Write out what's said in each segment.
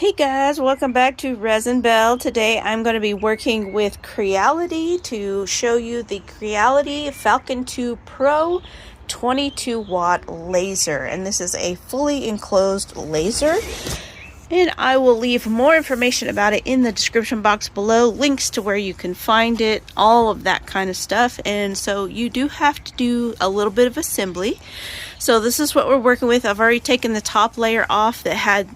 Hey guys, welcome back to Resin Bell. Today I'm going to be working with Creality to show you the Creality Falcon 2 Pro 22 watt laser, and this is a fully enclosed laser, and I will leave more information about it in the description box below, links to where you can find it, all of that kind of stuff. And so you do have to do a little bit of assembly. So this is what we're working with. I've already taken the top layer off that had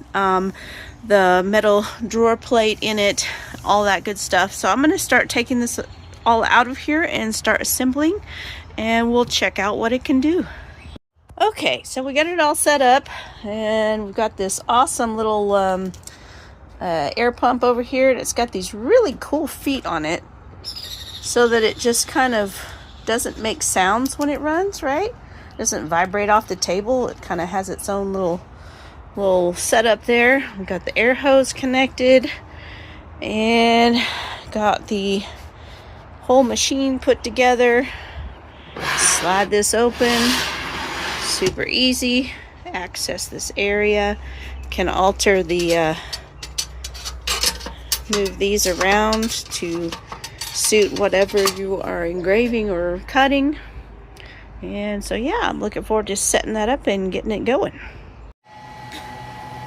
the metal drawer plate in it, all that good stuff. So I'm going to start taking this all out of here and start assembling, and we'll check out what it can do. Okay, so we got it all set up, and we've got this awesome little air pump over here, and it's got these really cool feet on it so that it just kind of doesn't make sounds when it runs, right? It doesn't vibrate off the table. It kind of has its own little setup there. We've got the air hose connected and got the whole machine put together. Slide this open. Super easy. Access this area. Can alter the move these around to suit whatever you are engraving or cutting. And so yeah, I'm looking forward to setting that up and getting it going.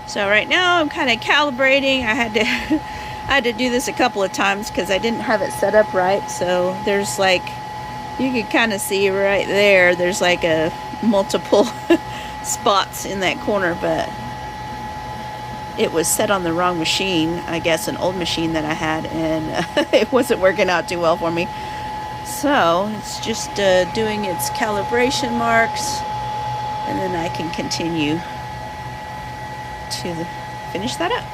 So right now I'm kind of calibrating. I had to do this a couple of times because I didn't have it set up right. So there's like, you can kind of see right there, there's like a multiple spots in that corner, but it was set on the wrong machine, I guess an old machine that I had, and it wasn't working out too well for me. So it's just doing its calibration marks, and then I can continue to finish that up.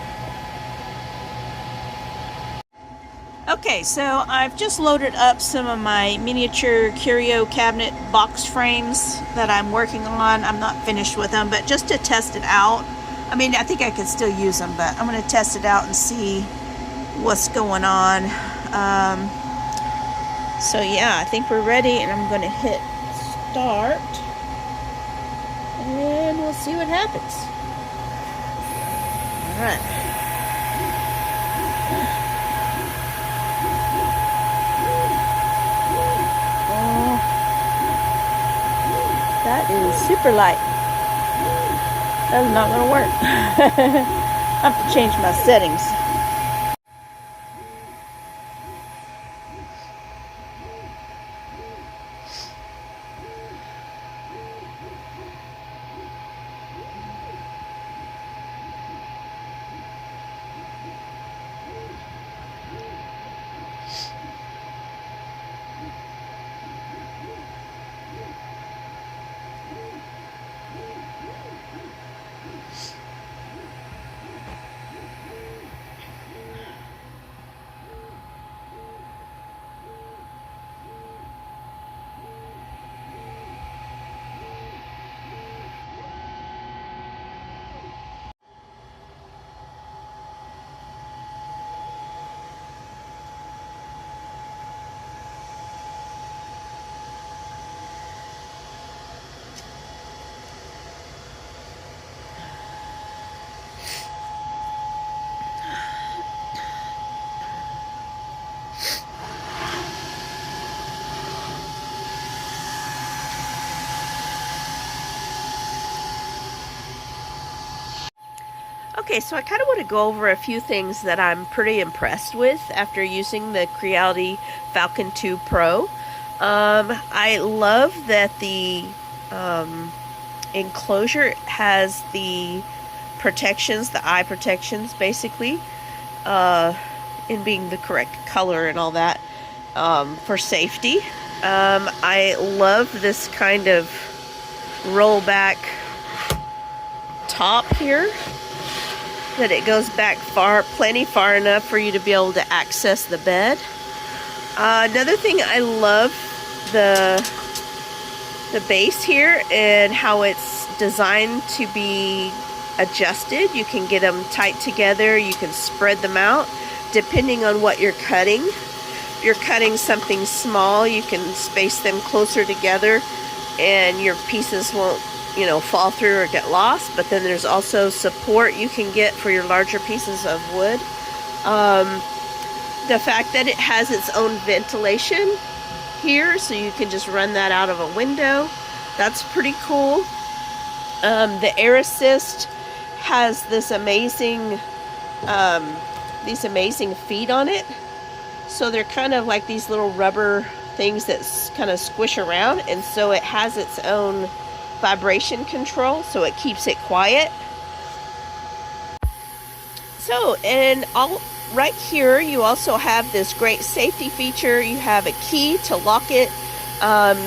Okay, so I've just loaded up some of my miniature curio cabinet box frames that I'm working on. I'm not finished with them, but just to test it out. I mean, I think I could still use them, but I'm going to test it out and see what's going on. So yeah, I think we're ready, and I'm going to hit start, and we'll see what happens. All right. Oh, that is super light. That's not going to work. I have to change my settings. Okay, so I kind of want to go over a few things that I'm pretty impressed with after using the Creality Falcon 2 Pro. I love that the enclosure has the protections, the eye protections basically, in being the correct color and all that, for safety. I love this kind of rollback top here, that it goes back plenty far enough for you to be able to access the bed. Another thing, I love the base here and how it's designed to be adjusted. You can get them tight together, you can spread them out depending on what you're cutting. If you're cutting something small, you can space them closer together and your pieces won't you know, fall through or get lost. But then there's also support you can get for your larger pieces of wood. The fact that it has its own ventilation here, so you can just run that out of a window, that's pretty cool. The air assist has this amazing these amazing feet on it, so they're kind of like these little rubber things that kind of squish around, and so it has its own vibration control, so it keeps it quiet. So, and all right here you also have this great safety feature. You have a key to lock it,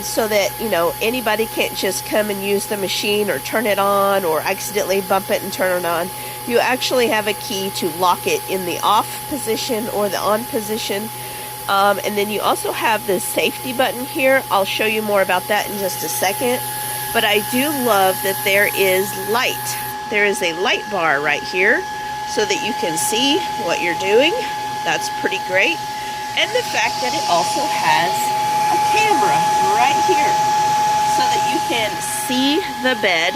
so that, you know, anybody can't just come and use the machine or turn it on or accidentally bump it and turn it on. You actually have a key to lock it in the off position or the on position. And then you also have this safety button here. I'll show you more about that in just a second. But I do love that there is light. There is a light bar right here so that you can see what you're doing. That's pretty great. And the fact that it also has a camera right here so that you can see the bed.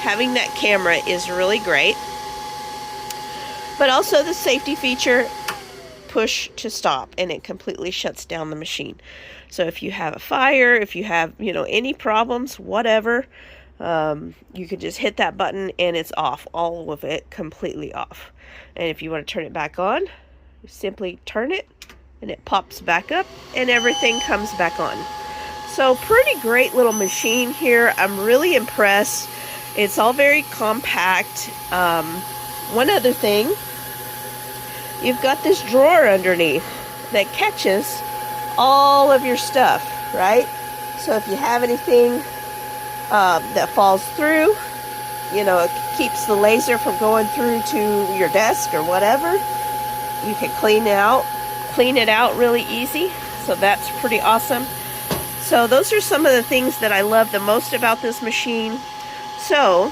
Having that camera is really great. But also the safety feature, push to stop, and it completely shuts down the machine. So if you have a fire, if you have, you know, any problems, whatever, you can just hit that button and it's off, all of it completely off. And if you want to turn it back on, you simply turn it and it pops back up and everything comes back on. So pretty great little machine here. I'm really impressed. It's all very compact. One other thing, you've got this drawer underneath that catches all of your stuff, right? So if you have anything that falls through, you know, it keeps the laser from going through to your desk or whatever. You can clean it out really easy. So that's pretty awesome. So those are some of the things that I love the most about this machine. So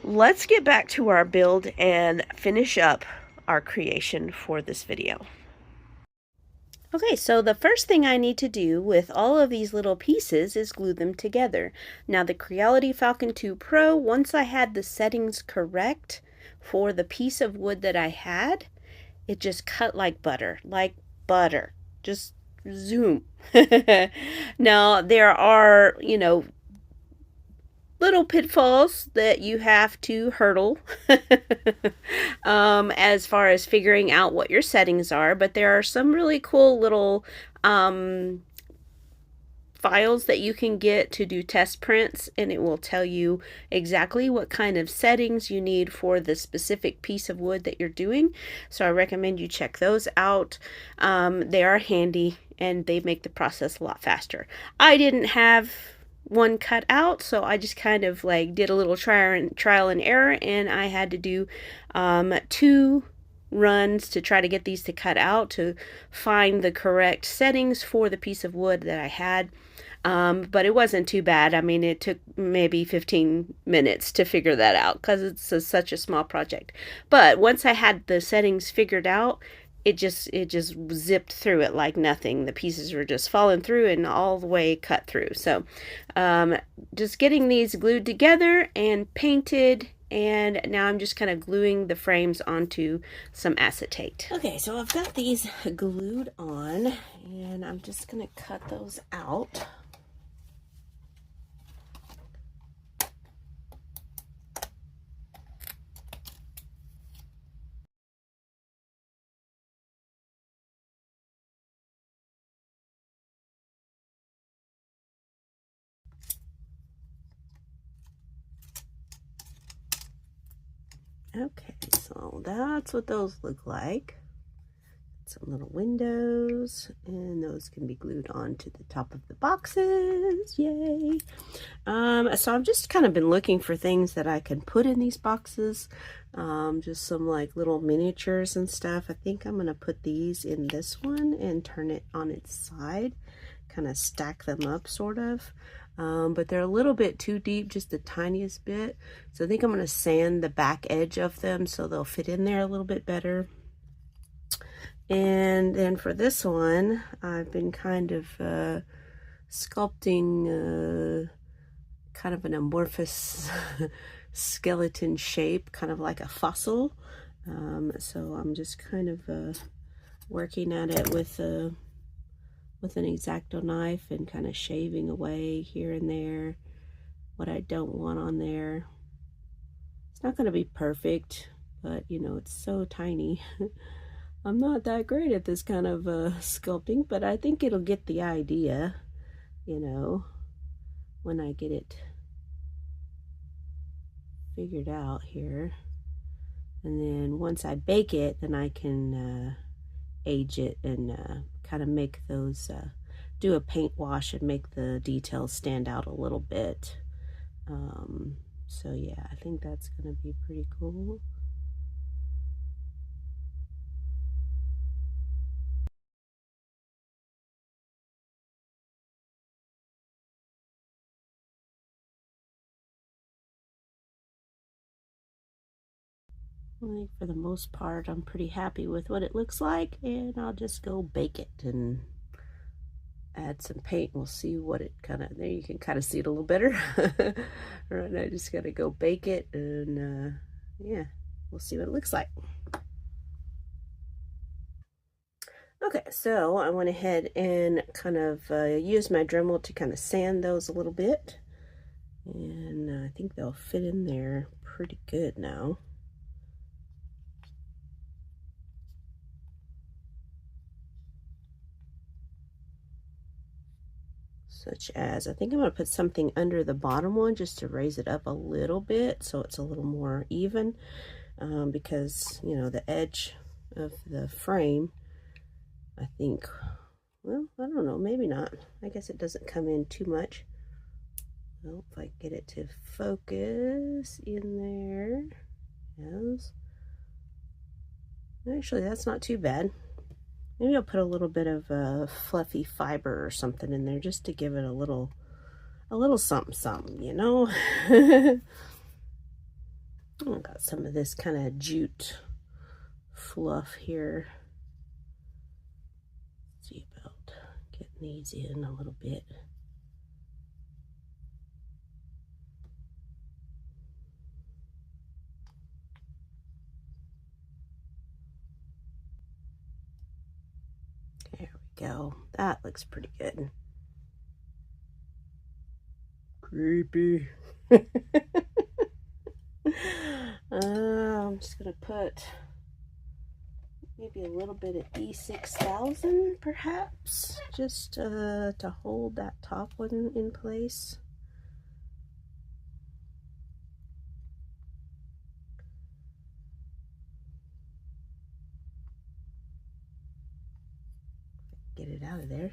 let's get back to our build and finish up our creation for this video. Okay, so the first thing I need to do with all of these little pieces is glue them together. Now the Creality Falcon 2 Pro, once I had the settings correct for the piece of wood that I had, it just cut like butter, just zoom. Now there are, you know, little pitfalls that you have to hurdle as far as figuring out what your settings are, but there are some really cool little files that you can get to do test prints, and it will tell you exactly what kind of settings you need for the specific piece of wood that you're doing. So I recommend you check those out. They are handy and they make the process a lot faster. I didn't have one cut out, so I just kind of like did a little trial and error, and I had to do 2 runs to try to get these to cut out to find the correct settings for the piece of wood that I had. But it wasn't too bad. I mean, it took maybe 15 minutes to figure that out because it's such a small project. But once I had the settings figured out, it just zipped through it like nothing. The pieces were just falling through and all the way cut through. So just getting these glued together and painted, and now I'm just kind of gluing the frames onto some acetate. Okay, so I've got these glued on, and I'm just gonna cut those out. Okay, so that's what those look like. Some little windows, and those can be glued onto the top of the boxes. Yay! So I've just kind of been looking for things that I can put in these boxes. Just some like little miniatures and stuff. I think I'm gonna put these in this one and turn it on its side, kind of stack them up sort of. But they're a little bit too deep, just the tiniest bit. So I think I'm going to sand the back edge of them so they'll fit in there a little bit better. And then for this one, I've been kind of sculpting kind of an amorphous skeleton shape, kind of like a fossil. So I'm just kind of working at it with an X-Acto knife and kind of shaving away here and there what I don't want on there. It's not going to be perfect, but you know, it's so tiny. I'm not that great at this kind of sculpting, but I think it'll get the idea, you know, when I get it figured out here. And then once I bake it, then I can age it and kind of make those, do a paint wash and make the details stand out a little bit. So yeah, I think that's going to be pretty cool. I think for the most part, I'm pretty happy with what it looks like, and I'll just go bake it and add some paint. We'll see what it kind of, there you can kind of see it a little better. Right now, I just got to go bake it, and yeah, we'll see what it looks like. Okay, so I went ahead and kind of used my Dremel to kind of sand those a little bit, and I think they'll fit in there pretty good now. Such as, I think I'm going to put something under the bottom one just to raise it up a little bit so it's a little more even, because, you know, the edge of the frame, I think, well, I don't know, maybe not. I guess it doesn't come in too much. Well, if I get it to focus in there, yes. Actually, that's not too bad. Maybe I'll put a little bit of fluffy fiber or something in there just to give it a little something something, you know. I got some of this kind of jute fluff here. Let's see about getting these in a little bit. There we go. That looks pretty good. Creepy. I'm just gonna put maybe a little bit of E6000 perhaps, just to hold that top one in place. Get it out of there.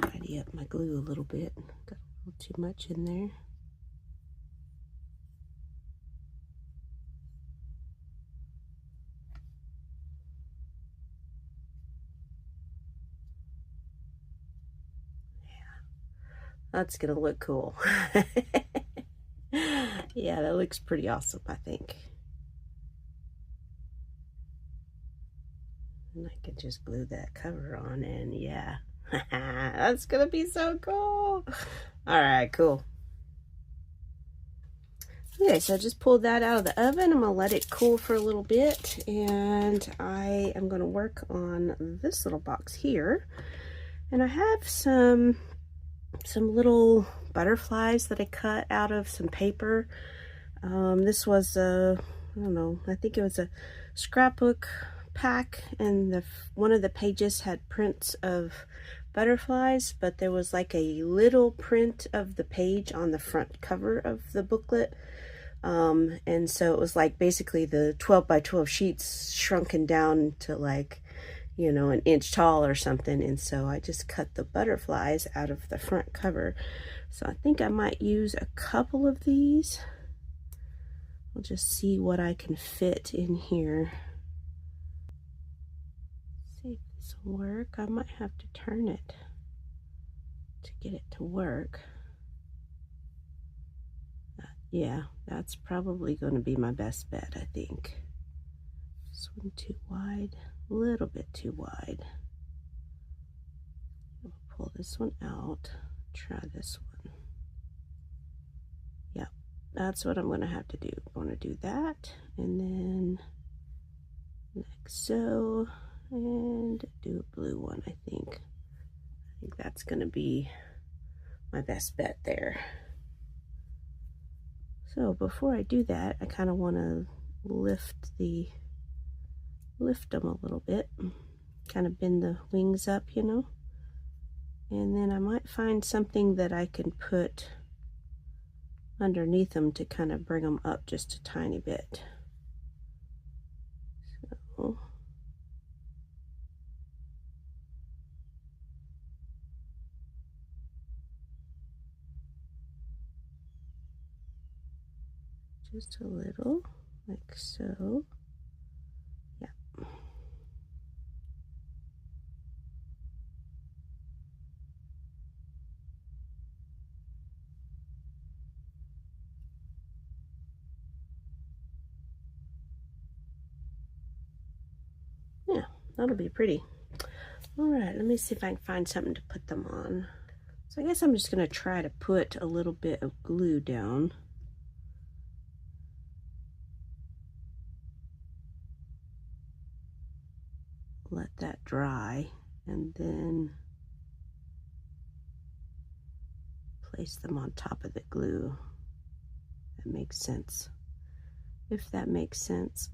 Tidy up my glue a little bit. Got a little too much in there. That's gonna look cool. Yeah, that looks pretty awesome, I think. And I can just glue that cover on, and yeah, that's gonna be so cool. All right, cool. Okay, so I just pulled that out of the oven. I'm gonna let it cool for a little bit, and I am gonna work on this little box here. And I have some little butterflies that I cut out of some paper. This was a, I don't know, I think it was a scrapbook pack, and one of the pages had prints of butterflies, but there was like a little print of the page on the front cover of the booklet. And so it was like basically the 12 by 12 sheets shrunken down to like, you know, an inch tall or something, and so I just cut the butterflies out of the front cover. So I think I might use a couple of these. I'll just see what I can fit in here. See if this will work. I might have to turn it to get it to work. Yeah, that's probably going to be my best bet, I think. This one too wide, a little bit too wide. I'll pull this one out, try this one. Yeah, that's what I'm going to have to do. I'm going to do that, and then like so, and do a blue one, I think. I think that's going to be my best bet there. So before I do that, I kind of want to lift them a little bit, kind of bend the wings up, you know, and then I might find something that I can put underneath them to kind of bring them up just a tiny bit. So just a little, like so. Yeah. Yeah, that'll be pretty. All right, let me see if I can find something to put them on. So I guess I'm just going to try to put a little bit of glue down. Let that dry, and then place them on top of the glue. That makes sense. If that makes sense.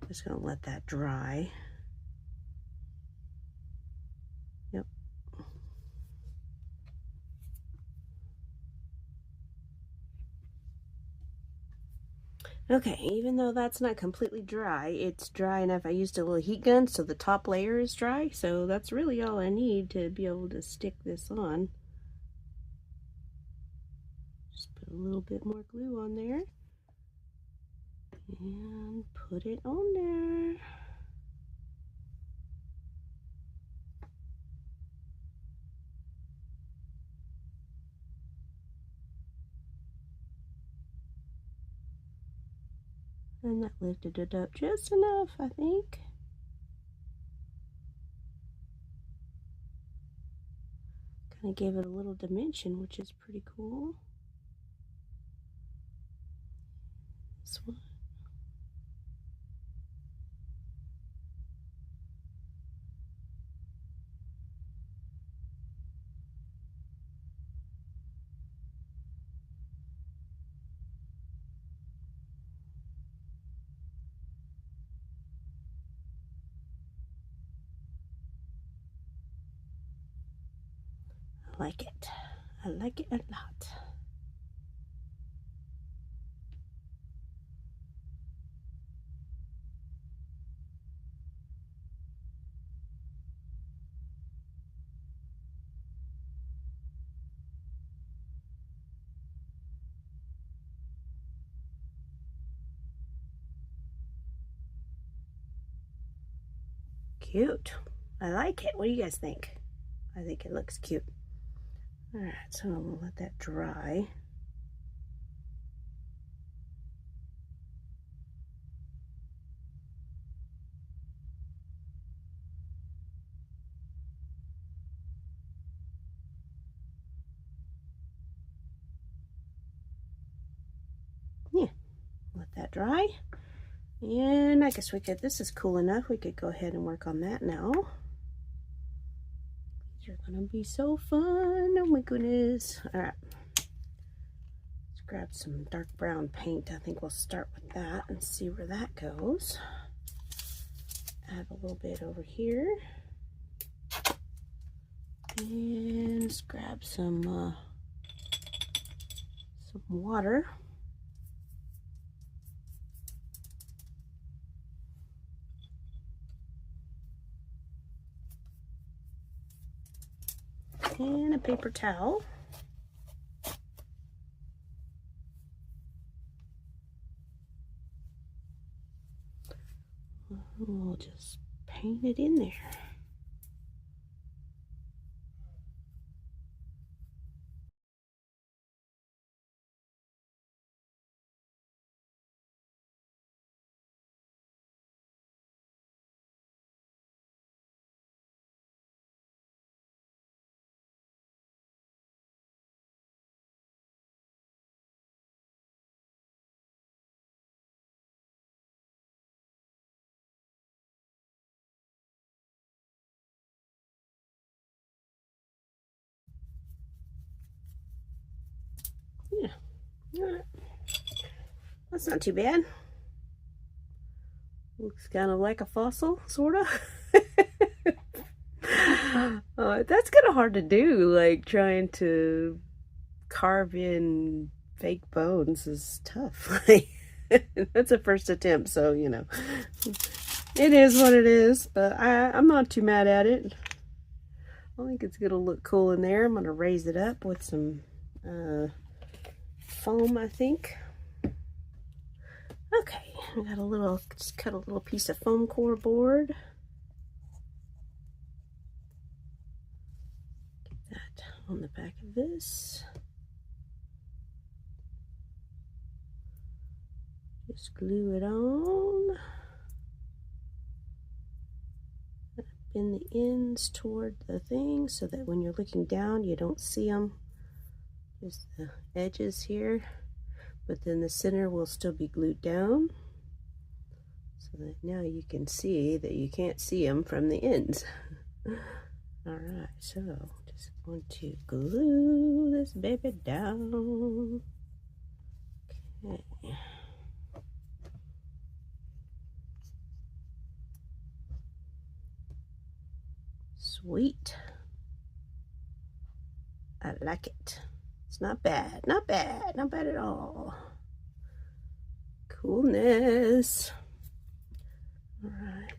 Just gonna let that dry. Yep. Okay, even though that's not completely dry, it's dry enough. I used a little heat gun, so the top layer is dry, so that's really all I need to be able to stick this on. Just put a little bit more glue on there and put it on there. And that lifted it up just enough, I think. Kind of gave it a little dimension, which is pretty cool. This one. I like it. I like it a lot. Cute. I like it. What do you guys think? I think it looks cute. All right, so I'm gonna let that dry. Yeah, let that dry. And I guess we could, this is cool enough, we could go ahead and work on that now. These are gonna be so fun. Oh my goodness. All right. Let's grab some dark brown paint. I think we'll start with that and see where that goes. Add a little bit over here. And let's grab some water. and a paper towel. We'll just paint it in there. Yeah, all right. That's not too bad. Looks kind of like a fossil, sort of. That's kind of hard to do, like trying to carve in fake bones is tough. That's a first attempt, so you know, it is what it is, but I'm not too mad at it. I think it's gonna look cool in there. I'm gonna raise it up with some foam, I think. Okay, I got a little, just cut a little piece of foam core board. Get that on the back of this. Just glue it on. Bend the ends toward the thing so that when you're looking down, you don't see them. Just the edges here. But then the center will still be glued down, so that now you can see that you can't see them from the ends. Alright, so just want to glue this baby down. Okay. Sweet. I like it. It's not bad, not bad, not bad at all. Coolness. All right,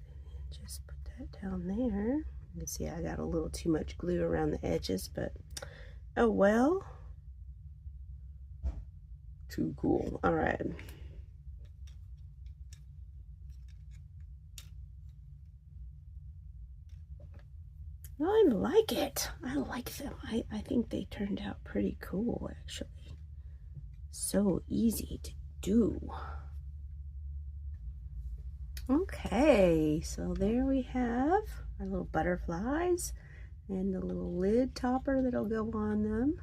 just put that down there. You can see I got a little too much glue around the edges, but oh well. Too cool. All right. I like it. I like them. I think they turned out pretty cool, actually. So easy to do. Okay, so there we have our little butterflies and the little lid topper that'll go on them.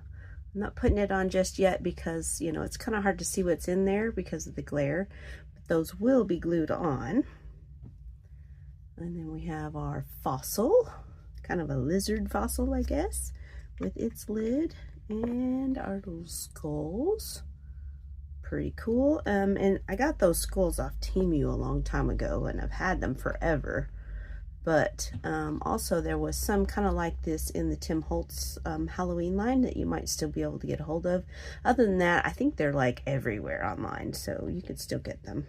I'm not putting it on just yet because, you know, it's kind of hard to see what's in there because of the glare, but those will be glued on. And then we have our fossil, kind of a lizard fossil, I guess, with its lid, and our little skulls. Pretty cool. And I got those skulls off Temu a long time ago, and I've had them forever. But also there was some kind of like this in the Tim Holtz Halloween line that you might still be able to get a hold of. Other than that, I think they're like everywhere online, so you can still get them.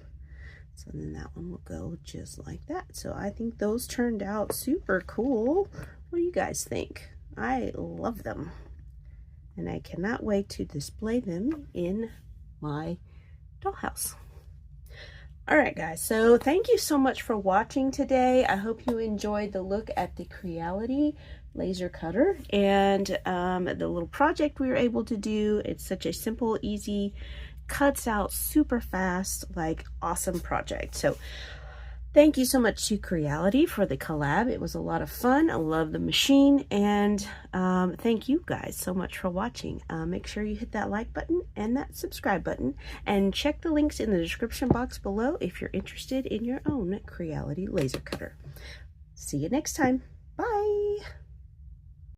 So then that one will go just like that. So I think those turned out super cool. What do you guys think? I love them. And I cannot wait to display them in my dollhouse. All right, guys, so thank you so much for watching today. I hope you enjoyed the look at the Creality laser cutter and the little project we were able to do. It's such a simple, easy, cuts out super fast, like awesome project. So thank you so much to Creality for the collab. It was a lot of fun. I love the machine, and thank you guys so much for watching. Make sure you hit that like button and that subscribe button, and check the links in the description box below if you're interested in your own Creality laser cutter. See you next time. Bye.